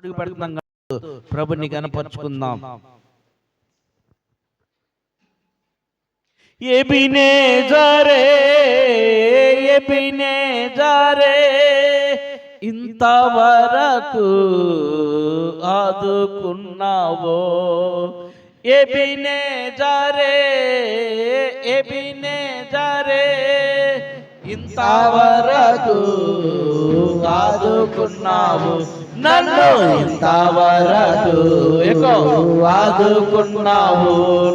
అడుగు పెడుతున్నాం. ప్రభుని కనపరుచుకుందాం. ఎబినేజరే ఎబినేజరే ఇంతవరకు ఆదుకున్నావో, ఎబినేజరే ఎబినేజరే ఇంతవరకు ఆదుకున్నావు నన్ను, ఇంతవరకు ఆదుకున్నావు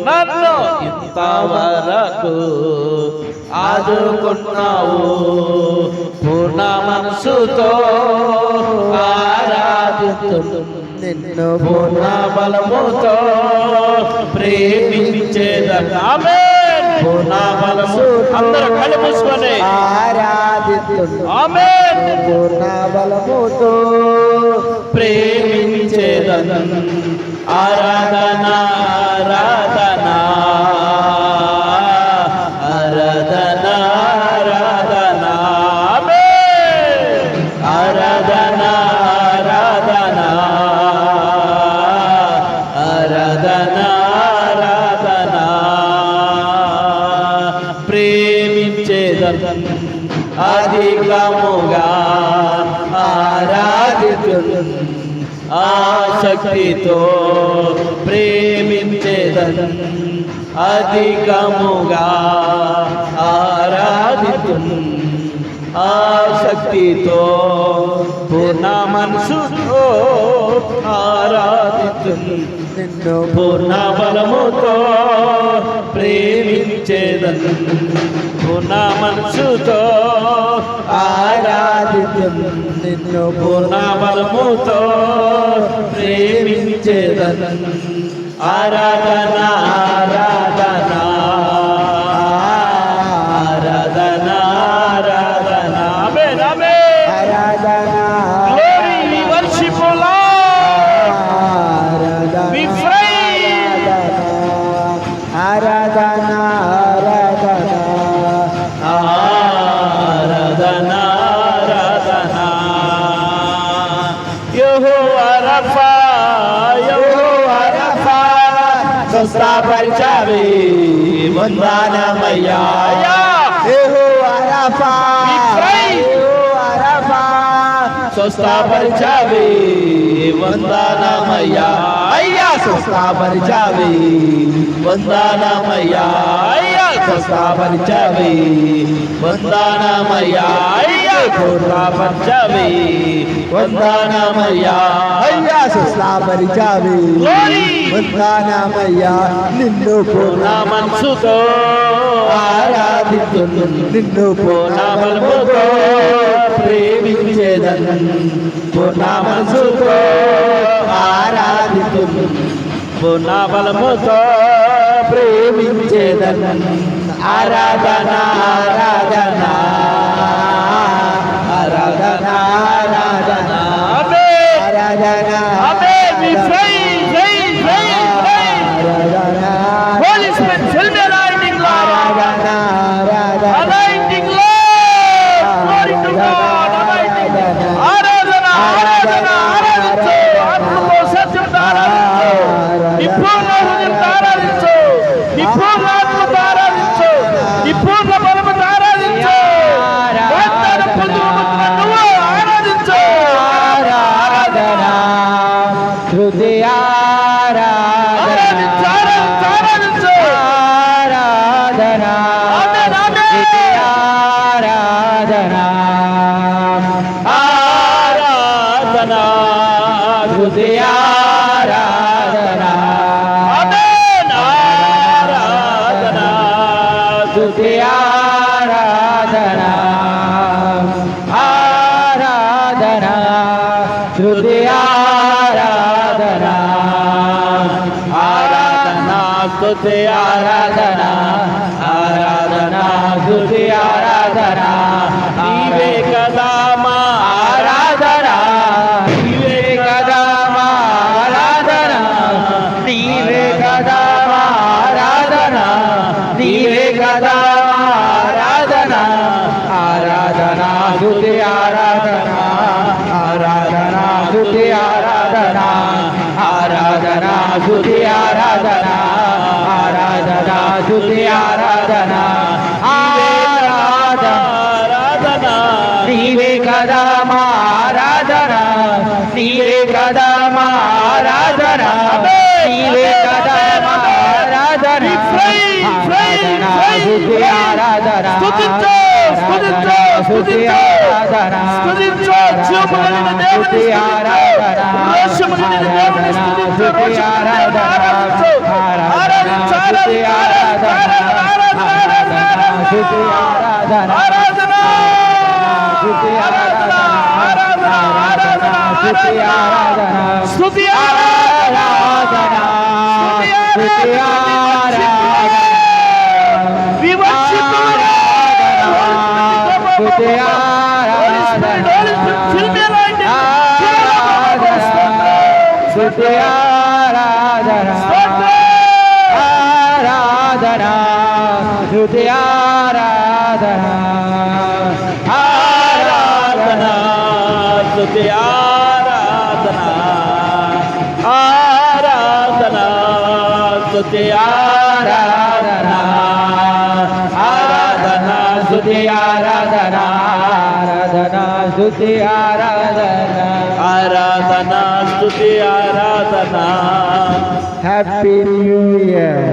నన్ను, ఇంతవరకు ఆదుకున్నావు. పూర్ణ మనసుతో ఆరాధింతును నిన్ను, పూర్ణ బలముతో ప్రేమించేదను. ఆమేన్. పూర్ణ బలము అందరూ కళ్ళు మూసుకొని ఆరాధింతును. ఆమేన్. పూర్ణ బలముతో ప్రేమించేదను. ఆరాధన ఆరాధన ఆరాధన ఆరాధన. ఆమేన్. ఆరాధన ఆరాధన ఆరాధన ఆరాధన ప్రేమించేదను అధికముగా ఆరాధితును, ఆసక్తితో ప్రేమించేదను అధికముగా ఆరాధితును, ఆసక్తితో పూర్ణ మనసుతో ఆరాధితును నిన్ను, పూర్ణ బలముతో ప్రేమించేదను, పూర్ణ మనసుతో ఆరాధితును నిన్ను, పూర్ణ బలముతో ప్రేమించేదను. ఆరాధన ఆరాధన ఆరాధన ఆరాధన. Amen amen. ఆరాధన glory we worship you lord, we praise. ఆరాధన ఆరాధన ఆరాధన ఆరాధన. యెహోవా రఫా యెహోవా రఫా స్వస్థపరిచావే వందనమయ్యా. యెహోవా రఫా యెహోవా రఫా స్వస్థపరిచావే వందనమయ్యా. అయ్యా స్వస్థపరిచావే వందనమయ్యా. అయ్యా స్వస్థపరిచావే వందనమయ్యా. అయ్యా స్వస్థపరిచావే వందనమయ్యా. అయ్యా స్వస్థపరిచావే వందనమయ్యా. నిన్ను పూర్ణ మనసుతో ఆరాధింతును నిన్ను, పూర్ణ బలముతో ప్రేమించేదను, పూర్ణ మనసుతో ఆరాధింతును, పూర్ణ బలముతో ప్రేమించేదను. ఆరాధన ఆరాధన ఆరాధన ఆరాధన. ఆమేన్. ఆరాధన ఆమేన్. We praise praise praise praise. ఆరాధన Holy Spirit fill me anointing Lord. ఆరాధన ఆరాధన anointing Lord. Glory to God. ఆరాధన ఆరాధన ఆరాధించు. ఆత్మతో సత్యంతో ఆరాధించు. నీ పూర్ణ హృదయంతో ఆరాధించు. నీ పూర్ణ ఆత్మతో ఆరాధించు. నీ పూర్ణ బలముతో ఆరాధించు. వాగ్దానం పొందుకున్న నువ్వు ఆరాధించు. ఆరాధన హృదయ ఆరాధించు. ఆరాధించు ఆరాధన. Amen amen. ఆరాధన ఆరాధన హృదయ ఆరాధన. ఆమేన్. ఆరాధన హృదయ ఆరాధన ఆరాధన హృదయ ఆరాధన ఆరాధన స్తుతి ఆరాధన ఆరాధన స్తుతి ఆరాధన. నీవే కదా మా ఆరాధన, నీవే కదా మా ఆరాధన, నీవే కదా మా ఆరాధన, నీవే కదా మా ఆరాధన. ఆరాధన స్తుతి ఆరాధన ఆరాధన స్తుతి ఆరాధన ఆరాధన ఆరాధన స్తుతి ఆరాధన ఆరాధన స్తుతి ఆరాధన ఆరాధన నీవే కదా మా ఆరాధన నీవే కదా మా ఆరాధన నీవే కదా మా ఆరాధన ఆరాధన స్తుతి ఆరాధన స్తుతి ఆరాధన స్తుతి ఆరాధన స్తుతి హ్యాపీ న్యూ ఇయర్.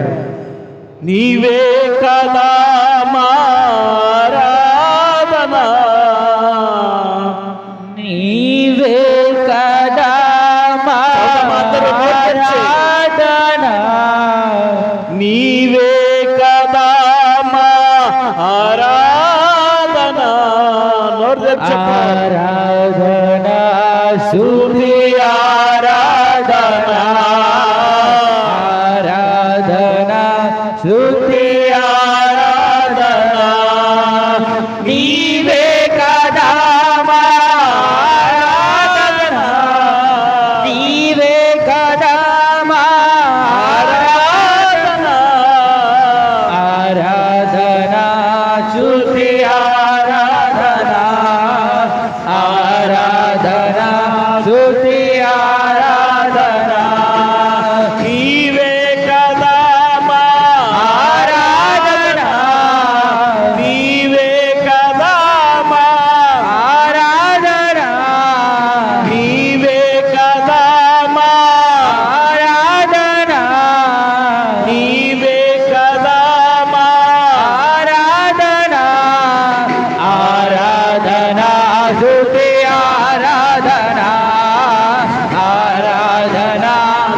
నీవే కదా మా ఆరాధన నీవే కదా మా ఆరాధన నీవే కదా మా ఆరాధన ఆరాధన స్తుతి ఆరాధన ఆరాధన స్తుతి ఆరాధన నీవే కదా మా ఆరాధన నీవే కదా మా ఆరాధన ఆరాధన స్తుతి ఆరాధన ఆరాధన స్తుతి ఆరాధన నీవే కదా మా ఆరాధన నీవే కదా మా ఆరాధన నీవే కదా మా ఆరాధన నీవే కదా మా ఆరాధన ఆరాధన స్తుతి ఆరాధన ఆరాధన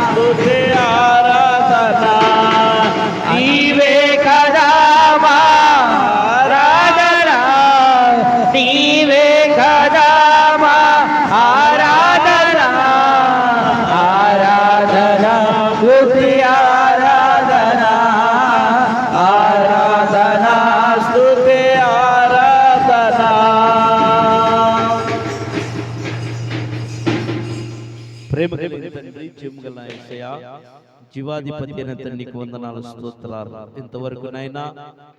స్తుతి ఆరాధన నీవే కదా మా ఆరాధన నీవే కదా మా ఆరాధన ఆరాధన స్తుతి ఆరాధన ఆరాధన స్తుతి ఆరాధన. ప్రేమ కలిగిన తండ్రి, జీవము గల యేసయ్యా, జీవాధిపతి అయిన తండ్రికి వందనాలు, స్తోత్రాలు. ఇంతవరకు నైనా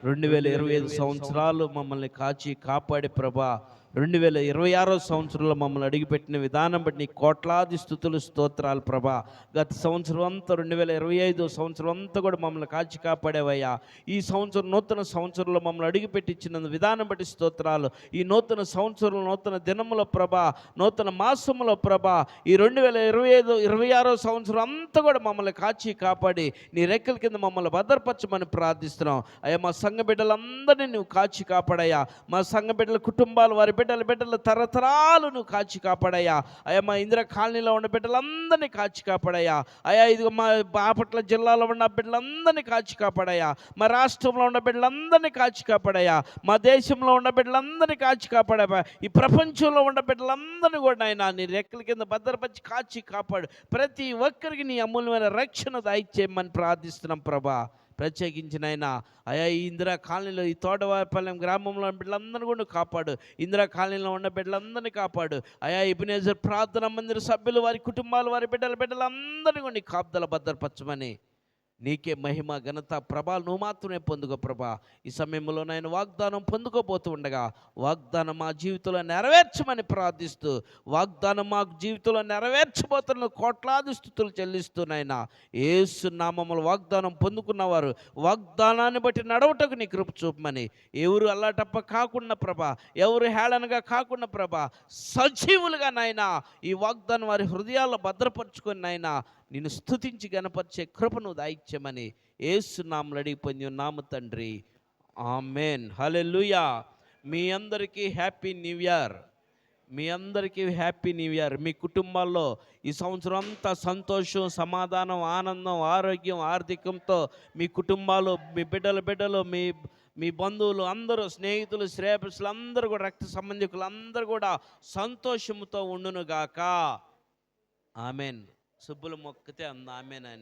2025 సంవత్సరాలు మమ్మల్ని కాచి కాపాడే ప్రభా, 2026 సంవత్సరంలో మమ్మల్ని అడిగిపెట్టిన విధానం బట్టి నీకు కోట్లాది స్తుతులు, స్తోత్రాలు ప్రభా. గత సంవత్సరం అంతా 2025 సంవత్సరం అంతా కూడా మమ్మల్ని కాచి కాపాడేవయ్యా. ఈ సంవత్సరం నూతన సంవత్సరంలో మమ్మల్ని అడిగిపెట్టించిన విధానం బట్టి స్తోత్రాలు. ఈ నూతన సంవత్సరంలో, నూతన దినముల ప్రభా, నూతన మాసముల ప్రభా, ఈ 2025-26 సంవత్సరం అంతా కూడా మమ్మల్ని కాచి కాపాడి నీ రెక్కల కింద మమ్మల్ని భద్రపరచమని ప్రార్థిస్తున్నాం. అయ్యా, మా సంఘ బిడ్డలందరినీ నువ్వు కాచి కాపాడయ్యా. మా సంఘ బిడ్డల కుటుంబాలు, వారి బిడ్డల తరతరాలు నువ్వు కాచి కాపాడయ్యా. అయ్యా, మా ఇందిరా కాలనీలో ఉన్న బిడ్డలందరినీ కాచి కాపాడయ్యా. అయ్యా, ఇదిగో మా బాపట్ల జిల్లాలో ఉన్న బిడ్డలందరినీ కాచి కాపాడయ్యా. మా రాష్ట్రంలో ఉన్న బిడ్డలందరినీ కాచి కాపాడయ్యా. మా దేశంలో ఉన్న బిడ్డలందరినీ కాచి కాపాడయ్యా. ఈ ప్రపంచంలో ఉన్న బిడ్డలందరినీ కూడా నాయనా నీ రెక్కల కింద భద్రపరిచి కాచి కాపాడు. ప్రతి ఒక్కరికి నీ అమూల్యమైన రక్షణ దయచేయమని ప్రార్థిస్తున్నాం ప్రభా. ప్రత్యేకించిన ఆయన అయా, ఈ ఇందిరా కాలనీలో, ఈ తోటవారిపాలెం గ్రామంలో ఉన్న బిడ్డలందరినీ కూడా కాపాడు. ఇందిరా కాలనీలో ఉన్న బిడ్డలందరినీ కాపాడు. అయా, ఎబెనేజర్ ప్రార్థన మందిర సభ్యులు, వారి కుటుంబాలు, వారి బిడ్డలందరినీ కూడా నీ కాపుదల భద్రపరచమని నీకే మహిమ ఘనత ప్రభావం నువ్వు మాత్రమే పొందుకో ప్రభా. ఈ సమయంలో నేను వాగ్దానం పొందుకోబోతూ ఉండగా వాగ్దానం మా జీవితంలో నెరవేర్చమని ప్రార్థిస్తూ, వాగ్దానం మా జీవితంలో నెరవేర్చబోతున్న కోట్లాది స్తుతులు చెల్లిస్తూ నాయనా యేసు నామములో వాగ్దానం పొందుకున్నవారు వాగ్దానాన్ని బట్టి నడవటకు నీ కృప చూపమని, ఎవరు అల్లాటప్ప కాకుండా ప్రభా, ఎవరు హేళనగా కాకుండా ప్రభా, సజీవులుగా నాయనా ఈ వాగ్దానం వారి హృదయాల్లో భద్రపరుచుకొని నాయనా నిన్ను స్తుతించి గణపరిచే కృపను దాయిచ్చమని యేసు నామములో అడిగి పొంది ఉన్నాము తండ్రి, ఆమేన్. హల్లెలూయా. మీ అందరికీ హ్యాపీ న్యూ ఇయర్. మీ అందరికీ హ్యాపీ న్యూ ఇయర్. మీ కుటుంబాల్లో ఈ సంవత్సరం అంతా సంతోషం, సమాధానం, ఆనందం, ఆరోగ్యం, ఆర్థికంతో మీ కుటుంబాలు, మీ బిడ్డలు మీ మీ బంధువులు అందరూ, స్నేహితులు, శ్రేయస్సులు అందరూ కూడా, రక్త సంబంధికులు అందరూ కూడా సంతోషంతో ఉండునుగాక. ఆమెన్. సుబ్బులు మొక్కితే అంద ఆమెన్ అని.